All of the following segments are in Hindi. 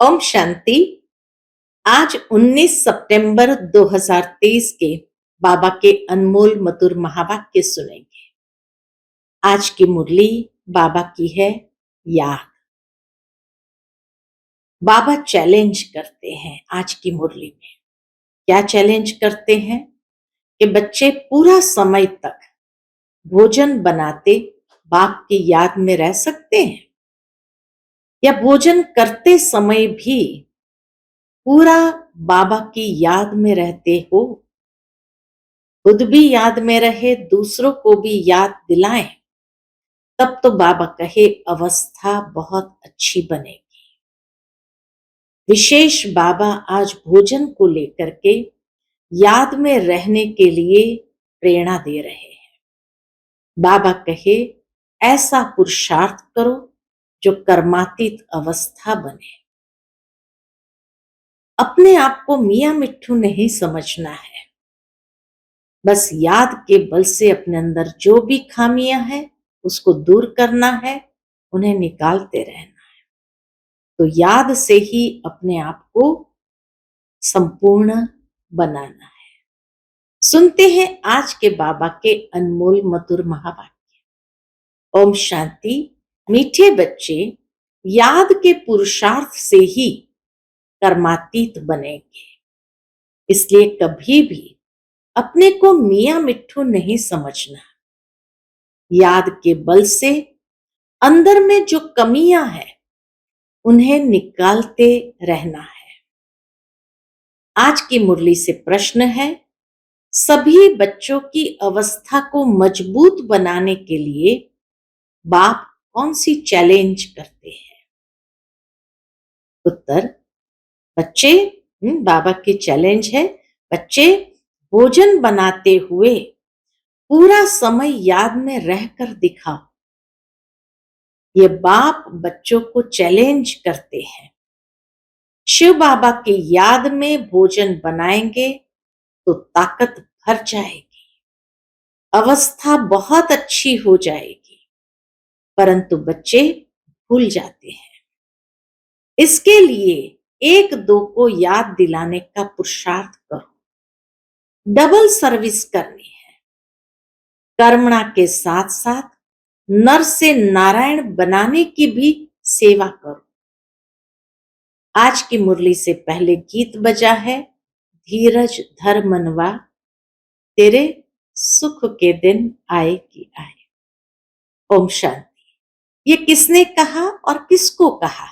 ओम शांति। आज 19 सितंबर 2023 के बाबा के अनमोल मधुर महावाक्य सुनेंगे। आज की मुरली बाबा की है याद। बाबा चैलेंज करते हैं आज की मुरली में। क्या चैलेंज करते हैं कि बच्चे पूरा समय तक भोजन बनाते बाप की याद में रह सकते हैं, या भोजन करते समय भी पूरा बाबा की याद में रहते हो। खुद भी याद में रहे, दूसरों को भी याद दिलाएं, तब तो बाबा कहे अवस्था बहुत अच्छी बनेगी। विशेष बाबा आज भोजन को लेकर के याद में रहने के लिए प्रेरणा दे रहे हैं। बाबा कहे ऐसा पुरुषार्थ करो जो कर्मातीत अवस्था बने। अपने आप को मियां मिट्ठू नहीं समझना है, बस याद के बल से अपने अंदर जो भी खामियां हैं उसको दूर करना है, उन्हें निकालते रहना। तो याद से ही अपने आप को संपूर्ण बनाना है। सुनते हैं आज के बाबा के अनमोल मधुर महावाक्य। ओम शांति। मीठे बच्चे, याद के पुरुषार्थ से ही कर्मातीत बनेंगे। इसलिए कभी भी अपने को मियां मिट्ठू नहीं समझना। याद के बल से अंदर में जो कमियां हैं उन्हें निकालते रहना है। आज की मुरली से प्रश्न है, सभी बच्चों की अवस्था को मजबूत बनाने के लिए बाप कौन सी चैलेंज करते हैं? उत्तर, बच्चे बाबा की चैलेंज है, बच्चे भोजन बनाते हुए पूरा समय याद में रहकर दिखाओ। ये बाप बच्चों को चैलेंज करते हैं। शिव बाबा की याद में भोजन बनाएंगे तो ताकत भर जाएगी, अवस्था बहुत अच्छी हो जाएगी, परंतु बच्चे भूल जाते हैं। इसके लिए एक दो को याद दिलाने का पुरुषार्थ करो। डबल सर्विस करनी है। कर्मणा के साथ साथ नर से नारायण बनाने की भी सेवा करो। आज की मुरली से पहले गीत बजा है, धीरज धर मनवा, तेरे सुख के दिन आए कि आए। ओम शांति। ये किसने कहा और किसको कहा?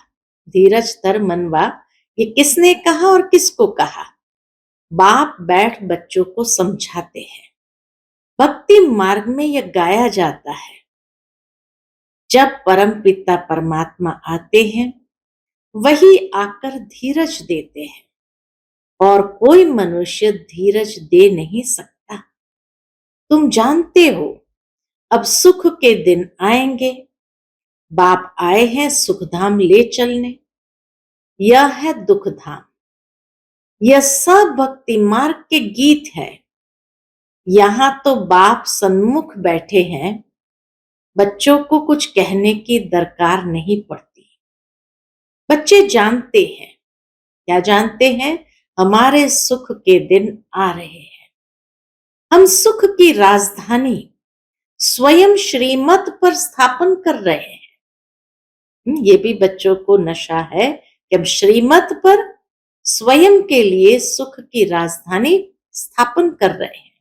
धीरज धर मनवा, ये किसने कहा और किसको कहा? बाप बैठ बच्चों को समझाते हैं। भक्ति मार्ग में यह गाया जाता है। जब परम पिता परमात्मा आते हैं, वही आकर धीरज देते हैं, और कोई मनुष्य धीरज दे नहीं सकता। तुम जानते हो अब सुख के दिन आएंगे। बाप आए हैं सुखधाम ले चलने। यह है दुख धाम। यह सब भक्ति मार्ग के गीत है। यहां तो बाप सन्मुख बैठे हैं, बच्चों को कुछ कहने की दरकार नहीं पड़ती। बच्चे जानते हैं। क्या जानते हैं? हमारे सुख के दिन आ रहे हैं। हम सुख की राजधानी स्वयं श्रीमत पर स्थापन कर रहे हैं। ये भी बच्चों को नशा है कि हम श्रीमत पर स्वयं के लिए सुख की राजधानी स्थापन कर रहे हैं।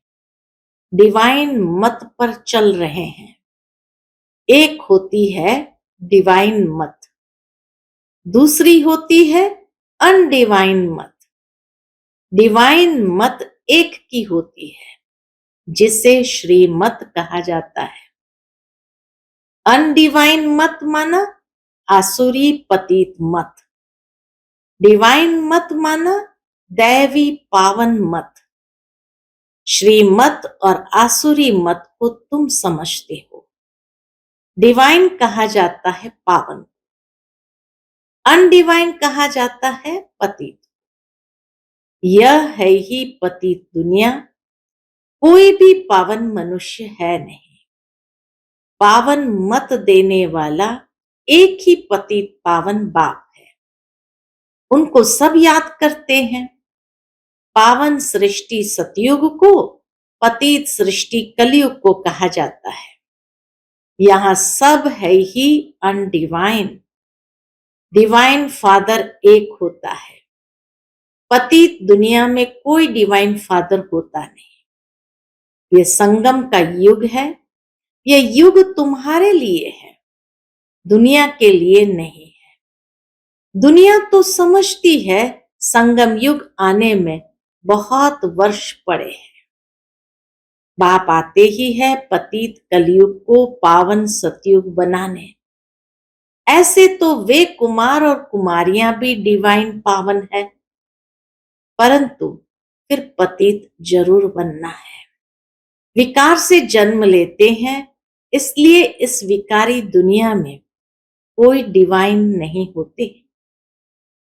डिवाइन मत पर चल रहे हैं। एक होती है डिवाइन मत, दूसरी होती है अनडिवाइन मत। डिवाइन मत एक की होती है, जिसे श्रीमत कहा जाता है। अनडिवाइन मत माना आसुरी पतित मत। डिवाइन मत माना दैवी पावन मत। श्रीमत और आसुरी मत को तुम समझते हो। डिवाइन कहा जाता है पावन, अनडिवाइन कहा जाता है पतित। यह है ही पतित दुनिया। कोई भी पावन मनुष्य है नहीं। पावन मत देने वाला एक ही पतित पावन बाप है। उनको सब याद करते हैं। पावन सृष्टि सतयुग को, पतित सृष्टि कलयुग को कहा जाता है। यहाँ सब है ही अनडिवाइन। डिवाइन फादर एक होता है। पतित दुनिया में कोई डिवाइन फादर होता नहीं। ये संगम का युग है। यह युग तुम्हारे लिए है, दुनिया के लिए नहीं है। दुनिया तो समझती है संगम युग आने में बहुत वर्ष पड़े हैं। बाप आते ही है पतित कलयुग को पावन सतयुग बनाने। ऐसे तो वे कुमार और कुमारियां भी डिवाइन पावन है, परंतु फिर पतित जरूर बनना है। विकार से जन्म लेते हैं, इसलिए इस विकारी दुनिया में कोई डिवाइन नहीं होते।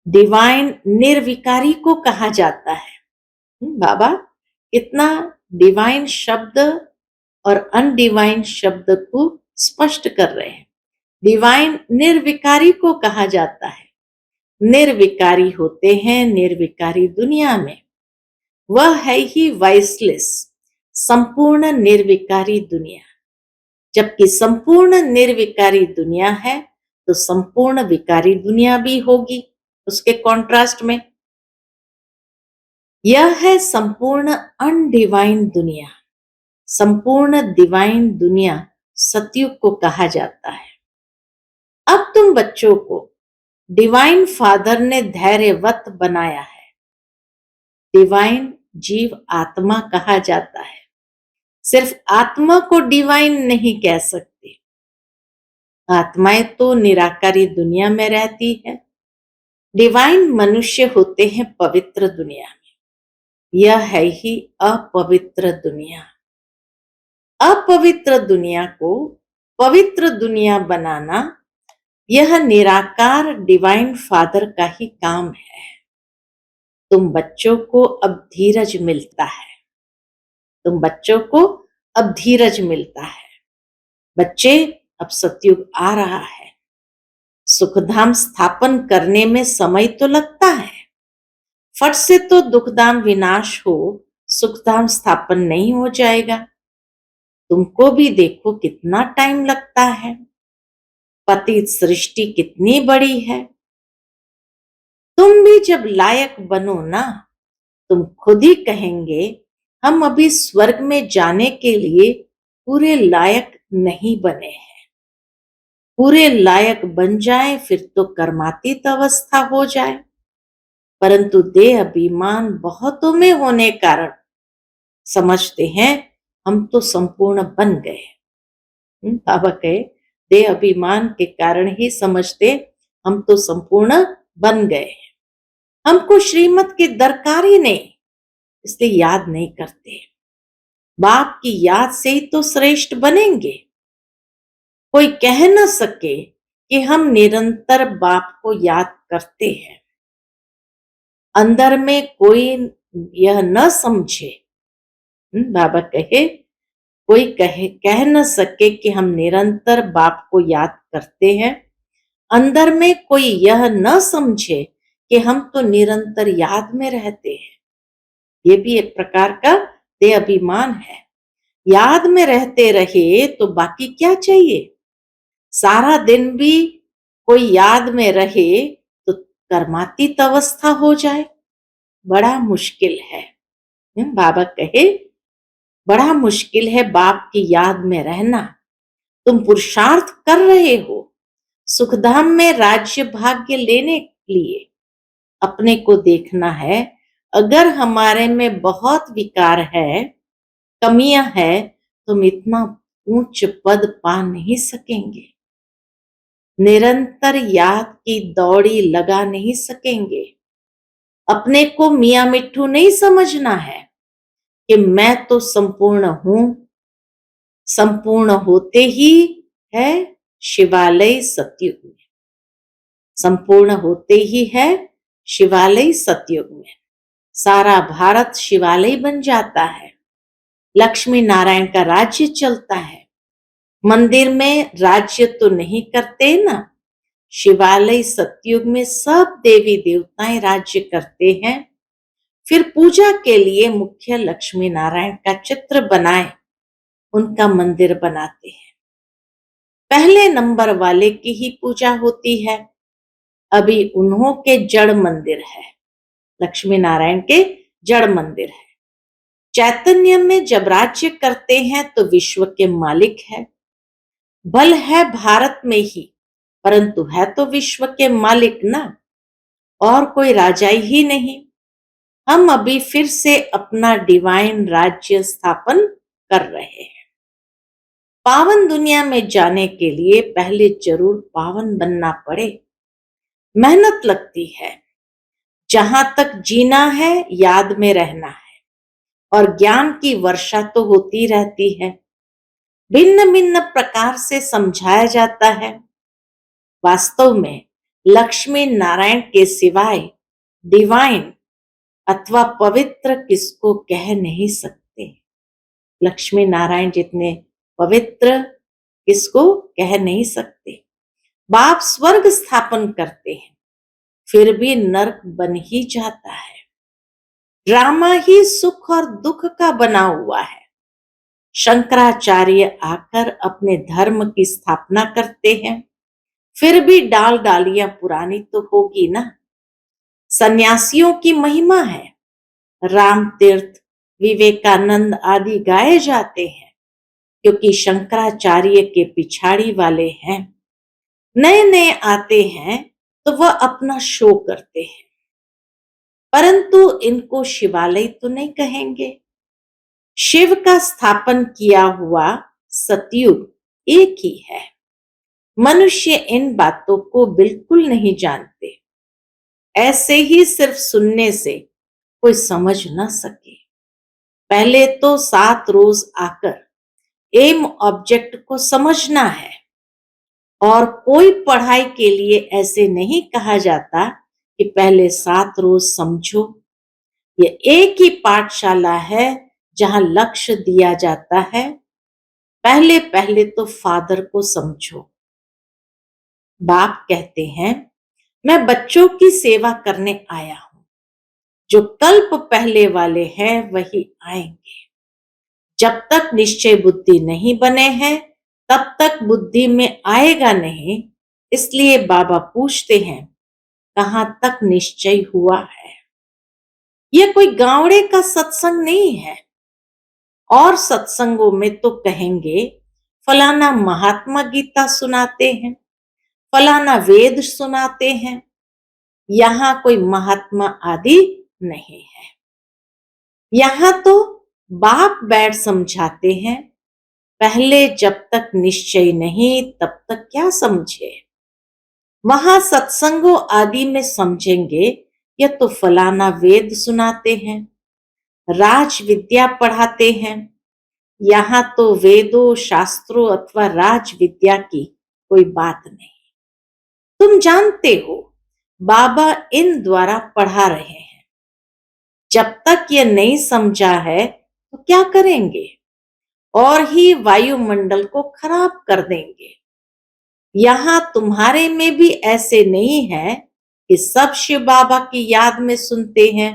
डिवाइन निर्विकारी को कहा जाता है। बाबा कितना डिवाइन शब्द और अनडिवाइन शब्द को स्पष्ट कर रहे हैं। डिवाइन निर्विकारी को कहा जाता है। निर्विकारी होते हैं निर्विकारी दुनिया में। वह है ही वाइसलेस, संपूर्ण निर्विकारी दुनिया। जबकि संपूर्ण निर्विकारी दुनिया है तो संपूर्ण विकारी दुनिया भी होगी उसके कॉन्ट्रास्ट में। यह है संपूर्ण अनडिवाइन दुनिया। संपूर्ण डिवाइन दुनिया सतयुग को कहा जाता है। अब तुम बच्चों को डिवाइन फादर ने धैर्यवत बनाया है। डिवाइन जीव आत्मा कहा जाता है। सिर्फ आत्मा को डिवाइन नहीं कह सकते। आत्माएं तो निराकारी दुनिया में रहती है। डिवाइन मनुष्य होते हैं पवित्र दुनिया में। यह है ही अपवित्र दुनिया। अपवित्र दुनिया को पवित्र दुनिया बनाना यह निराकार डिवाइन फादर का ही काम है। तुम बच्चों को अब धीरज मिलता है। तुम बच्चों को अब धीरज मिलता है। बच्चे अब सतयुग आ रहा है। सुखधाम स्थापन करने में समय तो लगता है। फट से तो दुखधाम विनाश हो, सुखधाम स्थापन नहीं हो जाएगा। तुमको भी देखो कितना टाइम लगता है। पतित सृष्टि कितनी बड़ी है। तुम भी जब लायक बनो ना, तुम खुद ही कहेंगे हम अभी स्वर्ग में जाने के लिए पूरे लायक नहीं बने हैं। पूरे लायक बन जाए फिर तो कर्मातीत अवस्था हो जाए, परंतु देह अभिमान बहुतों में होने कारण समझते हैं हम तो संपूर्ण बन गए। बाबा कहे देह अभिमान के कारण ही समझते हम तो संपूर्ण बन गए। हमको श्रीमत की दरकार ही नहीं, इसलिए याद नहीं करते। बाप की याद से ही तो श्रेष्ठ बनेंगे। कोई कह न सके कि हम निरंतर बाप को याद करते हैं। अंदर में कोई यह न समझे, बाबा कहे कोई कह न सके कि हम निरंतर बाप को याद करते हैं। अंदर में कोई यह न समझे कि हम तो निरंतर याद में रहते हैं। ये भी एक प्रकार का देह अभिमान है। याद में रहते रहे तो बाकी क्या चाहिए। सारा दिन भी कोई याद में रहे तो कर्मातीत अवस्था हो जाए, बड़ा मुश्किल है। बाबा कहे बड़ा मुश्किल है बाप की याद में रहना। तुम पुरुषार्थ कर रहे हो सुखधाम में राज्य भाग्य लेने के लिए। अपने को देखना है। अगर हमारे में बहुत विकार है, कमियां है, तुम इतना ऊंच पद पा नहीं सकेंगे। निरंतर याद की दौड़ी लगा नहीं सकेंगे। अपने को मियां मिट्ठू नहीं समझना है कि मैं तो संपूर्ण हूं। संपूर्ण होते ही है शिवालय सतयुग में। संपूर्ण होते ही है शिवालय सतयुग में। सारा भारत शिवालय बन जाता है। लक्ष्मी नारायण का राज्य चलता है। मंदिर में राज्य तो नहीं करते ना, शिवालय सतयुग में सब देवी देवताएं राज्य करते हैं। फिर पूजा के लिए मुख्य लक्ष्मी नारायण का चित्र बनाए उनका मंदिर बनाते हैं। पहले नंबर वाले की ही पूजा होती है। अभी उन्हों के जड़ मंदिर है, लक्ष्मी नारायण के जड़ मंदिर है। चैतन्य में जब राज्य करते हैं तो विश्व के मालिक है। बल है भारत में ही, परंतु है तो विश्व के मालिक ना, और कोई राजा ही नहीं। हम अभी फिर से अपना डिवाइन राज्य स्थापन कर रहे हैं। पावन दुनिया में जाने के लिए पहले जरूर पावन बनना पड़े। मेहनत लगती है। जहां तक जीना है याद में रहना है, और ज्ञान की वर्षा तो होती रहती है। भिन्न भिन्न प्रकार से समझाया जाता है। वास्तव में लक्ष्मी नारायण के सिवाय डिवाइन अथवा पवित्र किसको कह नहीं सकते। लक्ष्मी नारायण जितने पवित्र किसको कह नहीं सकते। बाप स्वर्ग स्थापन करते हैं, फिर भी नरक बन ही जाता है। ड्रामा ही सुख और दुख का बना हुआ है। शंकराचार्य आकर अपने धर्म की स्थापना करते हैं, फिर भी डाल डालियां पुरानी तो होगी ना। सन्यासियों की महिमा है। राम तीर्थ, विवेकानंद आदि गाए जाते हैं, क्योंकि शंकराचार्य के पिछाड़ी वाले हैं। नए नए आते हैं तो वह अपना शो करते हैं, परंतु इनको शिवालय तो नहीं कहेंगे। शिव का स्थापन किया हुआ सतयुग एक ही है। मनुष्य इन बातों को बिल्कुल नहीं जानते। ऐसे ही सिर्फ सुनने से कोई समझ न सके। पहले तो 7 रोज आकर एम ऑब्जेक्ट को समझना है। और कोई पढ़ाई के लिए ऐसे नहीं कहा जाता कि पहले 7 रोज समझो। ये एक ही पाठशाला है जहां लक्ष्य दिया जाता है, पहले पहले तो फादर को समझो। बाप कहते हैं, मैं बच्चों की सेवा करने आया हूं। जो कल्प पहले वाले हैं वही आएंगे। जब तक निश्चय बुद्धि नहीं बने हैं तब तक बुद्धि में आएगा नहीं। इसलिए बाबा पूछते हैं, कहां तक निश्चय हुआ है। यह कोई गावड़े का सत्संग नहीं है। और सत्संगों में तो कहेंगे फलाना महात्मा गीता सुनाते हैं, फलाना वेद सुनाते हैं। यहां कोई महात्मा आदि नहीं है। यहां तो बाप बैठ समझाते हैं। पहले जब तक निश्चय नहीं तब तक क्या समझे। वहां सत्संगों आदि में समझेंगे यह तो फलाना वेद सुनाते हैं, राज विद्या पढ़ाते हैं। यहाँ तो वेदों शास्त्रों अथवा राज विद्या की कोई बात नहीं। तुम जानते हो बाबा इन द्वारा पढ़ा रहे हैं। जब तक ये नहीं समझा है तो क्या करेंगे, और ही वायुमंडल को खराब कर देंगे। यहां तुम्हारे में भी ऐसे नहीं है कि सब शिव बाबा की याद में सुनते हैं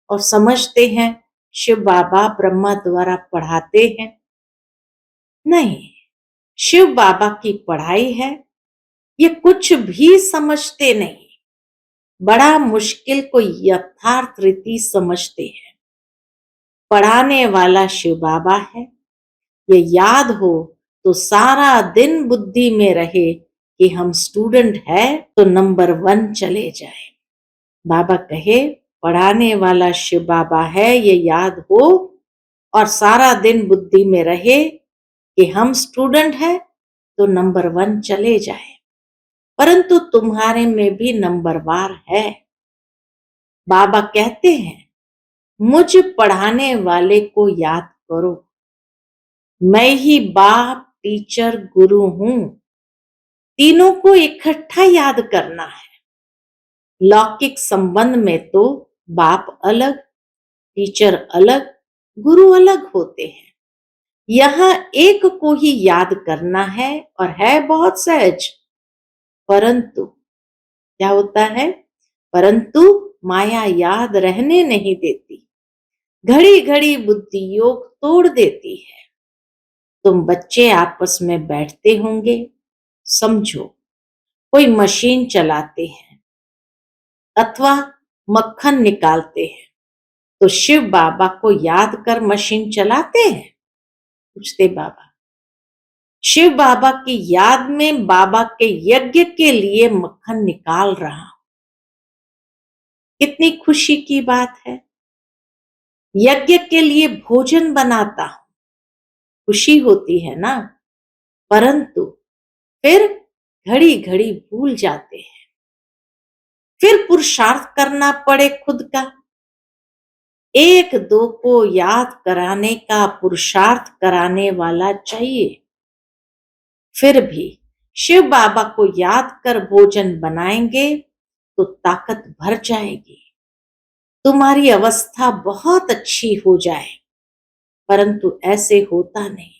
और समझते हैं शिव बाबा ब्रह्मा द्वारा पढ़ाते हैं। नहीं, शिव बाबा की पढ़ाई है। ये कुछ भी समझते नहीं। बड़ा मुश्किल को यथार्थ रीति समझते हैं। पढ़ाने वाला शिव बाबा है। ये याद हो तो सारा दिन बुद्धि में रहे कि हम स्टूडेंट है तो नंबर 1 चले जाए। बाबा कहे पढ़ाने वाला शिव बाबा है, ये याद हो और सारा दिन बुद्धि में रहे कि हम स्टूडेंट है तो नंबर 1 चले जाए। परंतु तुम्हारे में भी नंबरवार है। बाबा कहते हैं, मुझ पढ़ाने वाले को याद करो। मैं ही बाप टीचर गुरु हूं। तीनों को इकट्ठा याद करना है। लौकिक संबंध में तो बाप अलग, टीचर अलग, गुरु अलग होते हैं। यहां एक को ही याद करना है और है बहुत सहज। परंतु क्या होता है? परंतु माया याद रहने नहीं देती, घड़ी घड़ी बुद्धि योग तोड़ देती है। तुम बच्चे आपस में बैठते होंगे, समझो कोई मशीन चलाते हैं अथवा मक्खन निकालते हैं, तो शिव बाबा को याद कर मशीन चलाते हैं? पूछते बाबा। शिव बाबा की याद में बाबा के यज्ञ के लिए मक्खन निकाल रहा हूं। कितनी खुशी की बात है। यज्ञ के लिए भोजन बनाता हूं, खुशी होती है ना। परंतु फिर घड़ी घड़ी भूल जाते हैं, फिर पुरुषार्थ करना पड़े खुद का। एक दो को याद कराने का पुरुषार्थ कराने वाला चाहिए। फिर भी शिव बाबा को याद कर भोजन बनाएंगे तो ताकत भर जाएगी, तुम्हारी अवस्था बहुत अच्छी हो जाए। परंतु ऐसे होता नहीं।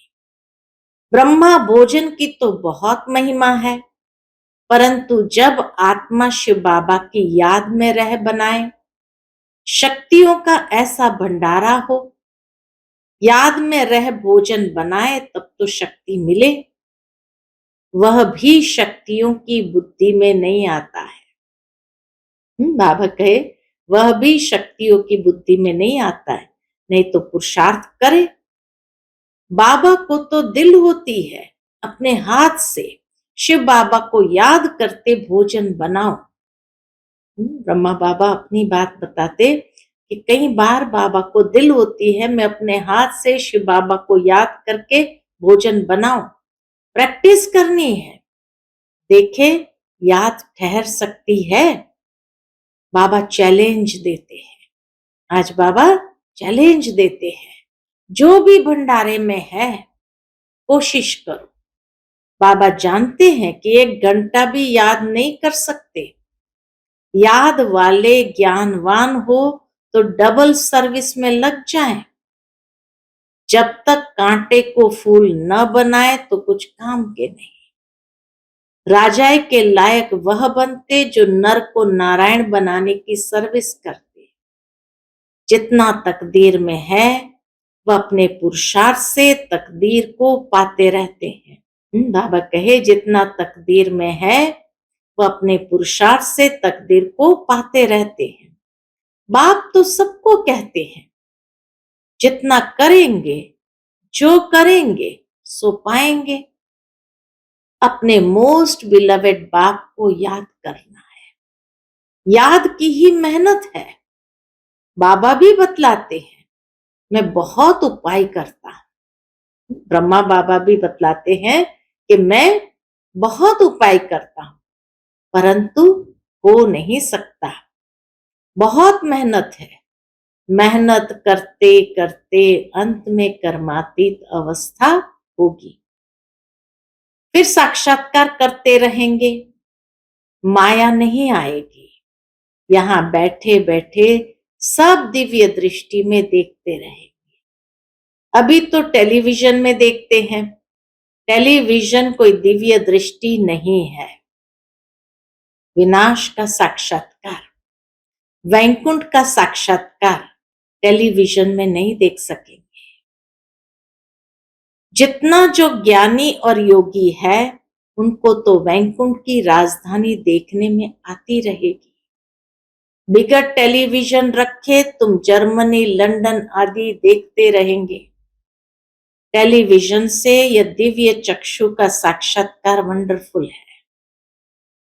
ब्रह्मा भोजन की तो बहुत महिमा है, परंतु जब आत्मा शिव बाबा की याद में रह बनाए, शक्तियों का ऐसा भंडारा हो, याद में रह भोजन बनाए तब तो शक्ति मिले। वह भी शक्तियों की बुद्धि में नहीं आता है। बाबा कहे वह भी शक्तियों की बुद्धि में नहीं आता है, नहीं तो पुरुषार्थ करे। बाबा को तो दिल होती है, अपने हाथ से शिव बाबा को याद करते भोजन बनाओ। ब्रह्मा बाबा अपनी बात बताते कि कई बार बाबा को दिल होती है मैं अपने हाथ से शिव बाबा को याद करके भोजन बनाऊं। प्रैक्टिस करनी है, देखे याद ठहर सकती है। बाबा चैलेंज देते हैं। आज बाबा चैलेंज देते हैं, जो भी भंडारे में है कोशिश करो। बाबा जानते हैं कि 1 घंटा भी याद नहीं कर सकते। याद वाले ज्ञानवान हो तो डबल सर्विस में लग जाएं। जब तक कांटे को फूल न बनाए तो कुछ काम के नहीं। राजाए के लायक वह बनते जो नर को नारायण बनाने की सर्विस करते। जितना तकदीर में है वह अपने पुरुषार्थ से तकदीर को पाते रहते हैं। बाबा कहे जितना तकदीर में है वह अपने पुरुषार्थ से तकदीर को पाते रहते हैं। बाप तो सबको कहते हैं जितना करेंगे, जो करेंगे सो पाएंगे। अपने मोस्ट बिलवेड बाप को याद करना है, याद की ही मेहनत है। बाबा भी बतलाते हैं मैं बहुत उपाय करता हूं। ब्रह्मा बाबा भी बतलाते हैं कि मैं बहुत उपाय करता हूं, परंतु हो नहीं सकता। बहुत मेहनत है। मेहनत करते करते अंत में कर्मातीत अवस्था होगी। फिर साक्षात्कार करते रहेंगे, माया नहीं आएगी। यहां बैठे बैठे सब दिव्य दृष्टि में देखते रहेंगे। अभी तो टेलीविजन में देखते हैं। टेलीविजन कोई दिव्य दृष्टि नहीं है। विनाश का साक्षात्कार, वैकुंठ का साक्षात्कार टेलीविजन में नहीं देख सकेंगे। जितना जो ज्ञानी और योगी है उनको तो वैकुंठ की राजधानी देखने में आती रहेगी। बिगड़ टेलीविजन रखे तुम जर्मनी लंदन आदि देखते रहेंगे। टेलीविजन से यह दिव्य चक्षु का साक्षात्कार वंडरफुल है।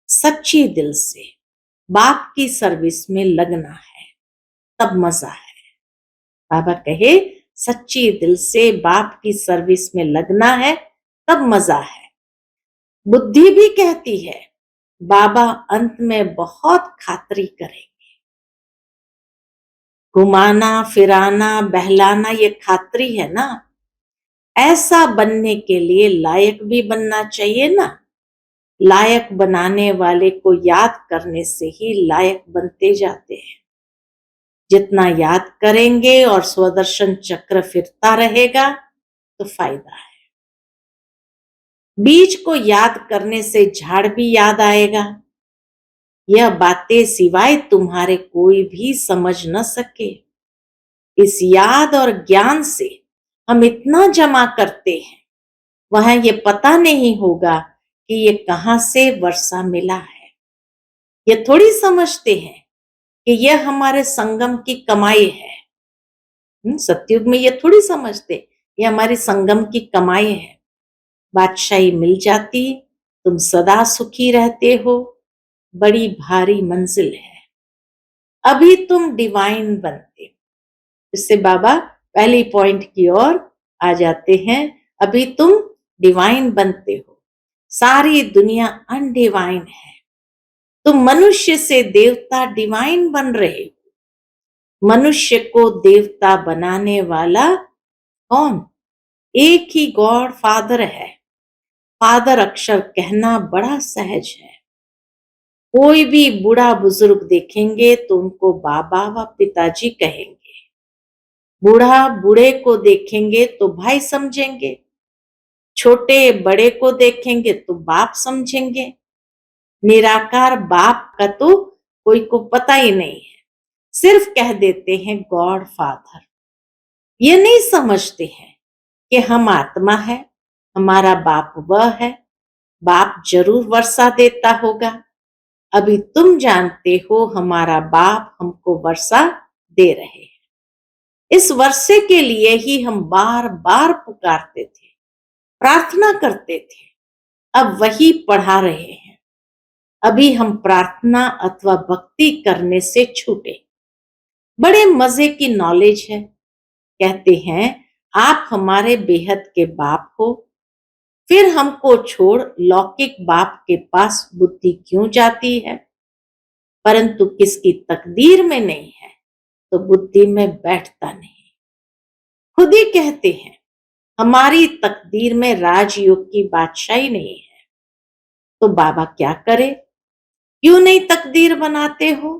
सच्ची दिल से बाप की सर्विस में लगना है, तब मजा है। बाबा कहे सच्ची दिल से बाप की सर्विस में लगना है तब मजा है। बुद्धि भी कहती है बाबा अंत में बहुत खातरी करेंगे। घुमाना फिराना बहलाना ये खातरी है ना। ऐसा बनने के लिए लायक भी बनना चाहिए ना। लायक बनाने वाले को याद करने से ही लायक बनते जाते हैं। जितना याद करेंगे और स्वदर्शन चक्र फिरता रहेगा तो फायदा है। बीज को याद करने से झाड़ भी याद आएगा। यह बातें सिवाय तुम्हारे कोई भी समझ न सके। इस याद और ज्ञान से हम इतना जमा करते हैं, वह ये पता नहीं होगा कि ये कहां से वर्षा मिला है। ये थोड़ी समझते हैं कि यह हमारे संगम की कमाई है। सतयुग में ये थोड़ी समझते, ये हमारी संगम की कमाई है। बादशाही मिल जाती, तुम सदा सुखी रहते हो, बड़ी भारी मंजिल है। अभी तुम डिवाइन बनते हो। इससे बाबा पहली पॉइंट की ओर आ जाते हैं। अभी तुम डिवाइन बनते हो, सारी दुनिया अनडिवाइन है। तुम मनुष्य से देवता डिवाइन बन रहे हो। मनुष्य को देवता बनाने वाला कौन? एक ही गॉड फादर है। फादर अक्षर कहना बड़ा सहज है। कोई भी बूढ़ा बुजुर्ग देखेंगे तो उनको बाबा व पिताजी कहेंगे। बूढ़ा बूढ़े को देखेंगे तो भाई समझेंगे। छोटे बड़े को देखेंगे तो बाप समझेंगे। निराकार बाप का तो कोई को पता ही नहीं है, सिर्फ कह देते हैं गॉड फादर। ये नहीं समझते हैं कि हम आत्मा है, हमारा बाप वह है। बाप जरूर वर्षा देता होगा। अभी तुम जानते हो हमारा बाप हमको वर्षा दे रहे हैं। इस वर्षे के लिए ही हम बार बार पुकारते थे, प्रार्थना करते थे। अब वही पढ़ा रहे हैं। अभी हम प्रार्थना अथवा भक्ति करने से छूटे। बड़े मजे की नॉलेज है। कहते हैं आप हमारे बेहद के बाप हो, फिर हमको छोड़ लौकिक बाप के पास बुद्धि क्यों जाती है? परंतु किसकी तकदीर में नहीं है तो बुद्धि में बैठता नहीं। खुद ही कहते हैं हमारी तकदीर में राजयोग की बादशाही नहीं है। तो बाबा क्या करे? क्यों नहीं तकदीर बनाते हो?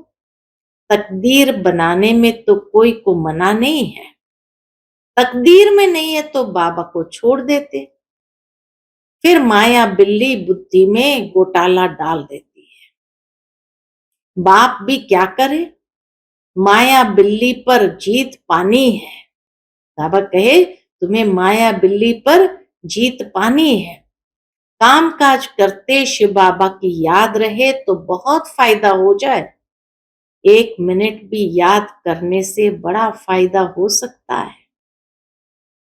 तकदीर बनाने में तो कोई को मना नहीं है। तकदीर में नहीं है तो बाबा को छोड़ देते। फिर माया बिल्ली बुद्धि में घोटाला डाल देती है। बाप भी क्या करे? माया बिल्ली पर जीत पानी है। बाबा कहे तुम्हें माया बिल्ली पर जीत पानी है। काम काज करते शिव बाबा की याद रहे तो बहुत फायदा हो जाए। 1 मिनट भी याद करने से बड़ा फायदा हो सकता है।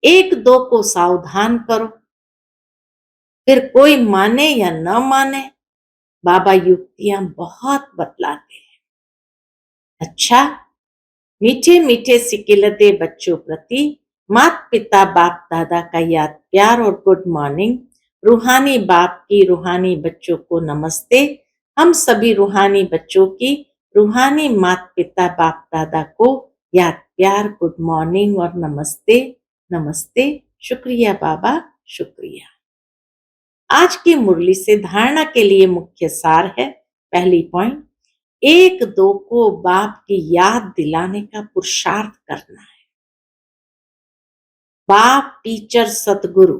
एक दो को सावधान करो, फिर कोई माने या न माने, बाबा युक्तियां बहुत बतलाते हैं। अच्छा, मीठे मीठे सिकिलते बच्चों प्रति माता पिता बाप दादा का याद प्यार और गुड मॉर्निंग। रूहानी बाप की रूहानी बच्चों को नमस्ते। हम सभी रूहानी बच्चों की रूहानी माता पिता बाप दादा को याद प्यार गुड मॉर्निंग और नमस्ते। नमस्ते। शुक्रिया बाबा, शुक्रिया। आज की मुरली से धारणा के लिए मुख्य सार है। पहली पॉइंट, एक दो को बाप की याद दिलाने का पुरुषार्थ करना है। बाप, टीचर, सतगुरु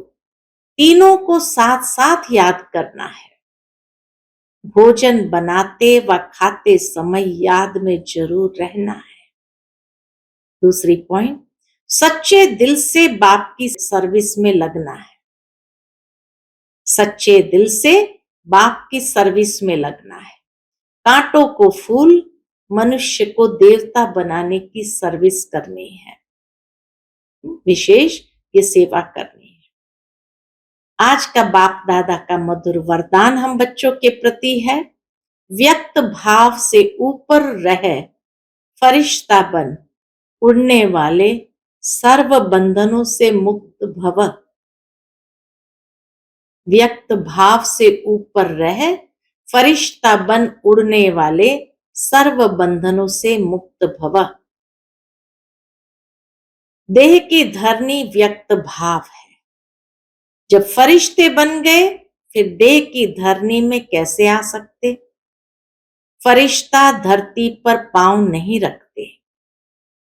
तीनों को साथ साथ याद करना है। भोजन बनाते व खाते समय याद में जरूर रहना है। दूसरी पॉइंट, सच्चे दिल से बाप की सर्विस में लगना है। सच्चे दिल से बाप की सर्विस में लगना है। कांटों को फूल, मनुष्य को देवता बनाने की सर्विस करनी है। विशेष ये सेवा करनी है। आज का बाप दादा का मधुर वरदान हम बच्चों के प्रति है। व्यक्त भाव से ऊपर रहे, फरिश्ता बन, उड़ने वाले, सर्व बंधनों से मुक्त भव। व्यक्त भाव से ऊपर रहे, फरिश्ता बन, उड़ने वाले, सर्व बंधनों से मुक्त भव। देह की धरनी व्यक्त भाव है। जब फरिश्ते बन गए फिर देह की धरनी में कैसे आ सकते? फरिश्ता धरती पर पांव नहीं रखते।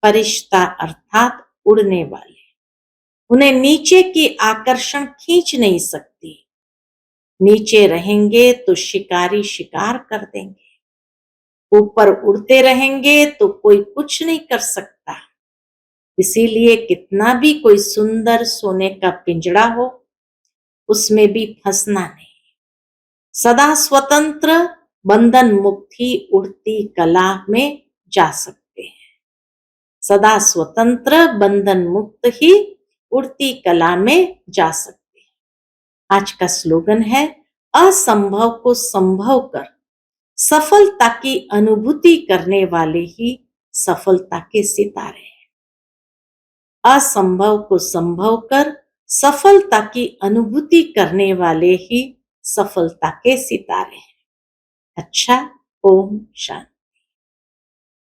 फरिश्ता अर्थात उड़ने वाले, उन्हें नीचे की आकर्षण खींच नहीं सकती। नीचे रहेंगे तो शिकारी शिकार कर देंगे, ऊपर उड़ते रहेंगे तो कोई कुछ नहीं कर सकता। इसीलिए कितना भी कोई सुंदर सोने का पिंजड़ा हो, उसमें भी फंसना नहीं। सदा स्वतंत्र, बंधन मुक्त ही उड़ती कला में जा सकते हैं। सदा स्वतंत्र, बंधन मुक्त ही उड़ती कला में जा सकते हैं। आज का स्लोगन है, असंभव को संभव कर सफलता की अनुभूति करने वाले ही सफलता के सितारे हैं। असंभव को संभव कर सफलता की अनुभूति करने वाले ही सफलता के सितारे हैं। अच्छा, ओम शांति।